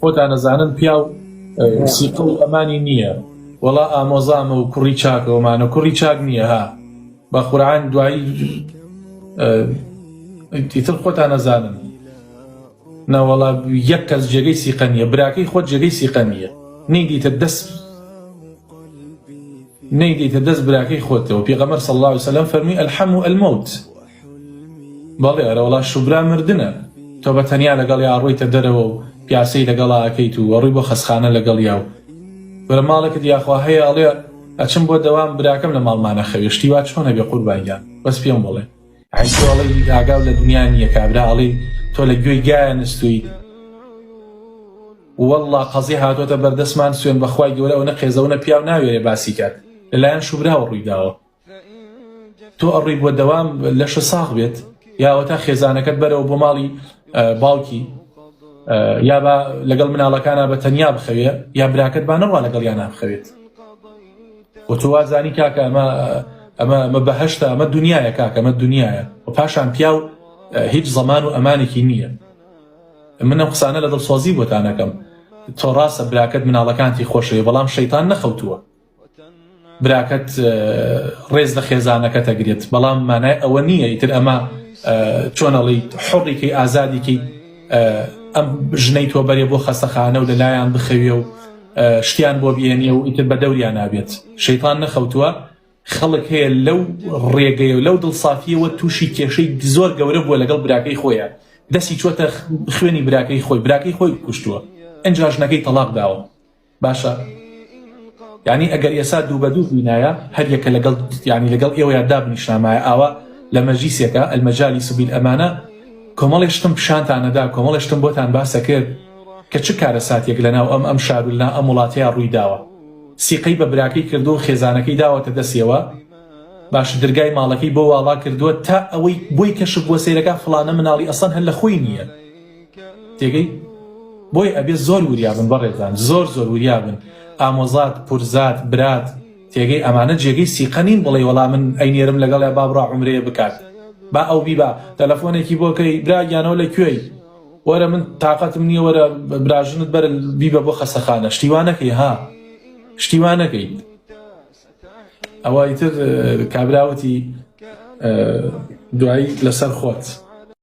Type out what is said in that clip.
خۆتان نەزانن پیا و سیقە و ئەمانی نییە وەڵا ئامۆزامە و کوڕی چاکەوەمانە کوڕی چاک نییە ها بە قورعان دوایی ئیتر خۆتان نەزانن نەوەڵا یەک کەس جێگەی سیقە نییە براکەی خۆت جێگەی سیقە نییە نەیدیتە دەست براکەی خۆتەوە پێغەمبەر صلی الله علیه وسلم فەرمی الحەم المەوت بەڵێ ئەرە وەڵا شوبرا مردنە تۆ بە تەنیا لەگەڵ یا ڕۆیتە دەرەوە و پیاسەی لەگەڵا ئەکەیت و ڕووی بۆ خەسخانە لەگەڵ یا و بەرە ماڵێکت یاخوا هەیە ئەڵێ ئەچم بۆ دەوام براکەم لە ماڵمانە خەوێ شتی وا چۆنە بێ قوربانیان بەس پێم بڵێ عیسۆڵی ئاگاو لە دنیا نییە کابرا ئەڵێ تۆ لە گوێی گایە نستووی وەڵڵا قەزی هاتۆتە بەردەستمان سوێن بەخوای گەورە ئەوە نەقێزەونە پیاو ناوێرێ باسی کات لەلایەن شوبراوە ڕوویداوە تۆ ئەڕووی بۆ دەوام لەشە ساغ بێت یاوە تا خێزانەکەت بەرەوە بۆ ماڵی باوکی یا بە لەگەڵ مناڵەکانە بە تەنیا بخەوێ یا براکەت با نەڕوا لەگەڵ یانە بخەوێت و تۆ وازانی کاکە ئەمە بەهەشتە ئەمە دنیایە کاکە ئەمە دنیایە و پاشان پیاو هیچ زەمان و ئەمانێکی نییە من ئەم قسانە لە دڵسۆزی بۆتانەکەم تۆ ڕاستە براکەت مناڵەکانتی خۆشەوێ بەڵام شەیتان نەخەوتووە براکەت ڕێز لە خێزانەکەت ئەگرێت بەڵام مانای ئەوە نییە ئیتر ئەمە چۆنەڵی حڕێکی ئازادیکەی ئەم ژنەی تۆ بەرێ بۆ خەستەخانە و لەلایەن بخەوێ و شتیان بۆ بێنیە و ئیتر بە دەوریان نابێت شەیتان نەخەوتووە خەڵک هەیە لەو ڕێگەیە و لەو دڵسافیەوە تووشی کێشەی زۆر گەورە بووە لەگەڵ براکەی خۆیە دەستی چۆتە خوێنی براکەی خۆی کوشتووە ئەنجا ژنەکەی تەلاق داوە باشە یعنی ئەگەر ئێسا دوو بە دوو بینایە هەر یەکە لەگەڵ ئێوەیە دابنیشنامایە ئاوا لە مەجلیسێکە المەجالیس بالئەمانە کۆمەڵی شتم پیشانتانەدا کۆمەڵی شتم بۆتان باسە کرد کە چ کارە ساتێک لەناو ئەم شارولنا ئەم وڵاتەیە ڕووی داوە سیقەی بە براکەی کردو و خێزانەکەی داوەتە دەستێەوە باش دەرگای ماڵەکەی بۆ واڵا کردووە تا ئەوەی بۆی کەشف بۆ سەیرەکە فڵانە مناڵی ئەسڵەن هەر لە خۆی نییە تێگەی بۆی ئەبێ زۆر وریابن بەڕێزان زۆر وریابن ئامۆزات پورزات برات تێگەی ئەمانە جێگەی سیقە نین بڵێ وەڵام من ئەینێرم لەگەڵ با بڕا عومرەیە بکات با ئەو بیبا تەلەفۆنێکی بۆکەی براگیانەوە لەکوێی وەرە من تااقەتم نییە وەرە براژنت بەرە بیبە بۆ خەسەخانە شتیوانەکەی ها شتیوانەکەی ئەوە ئیتر کابراوەتی دوایی لەسەر خۆت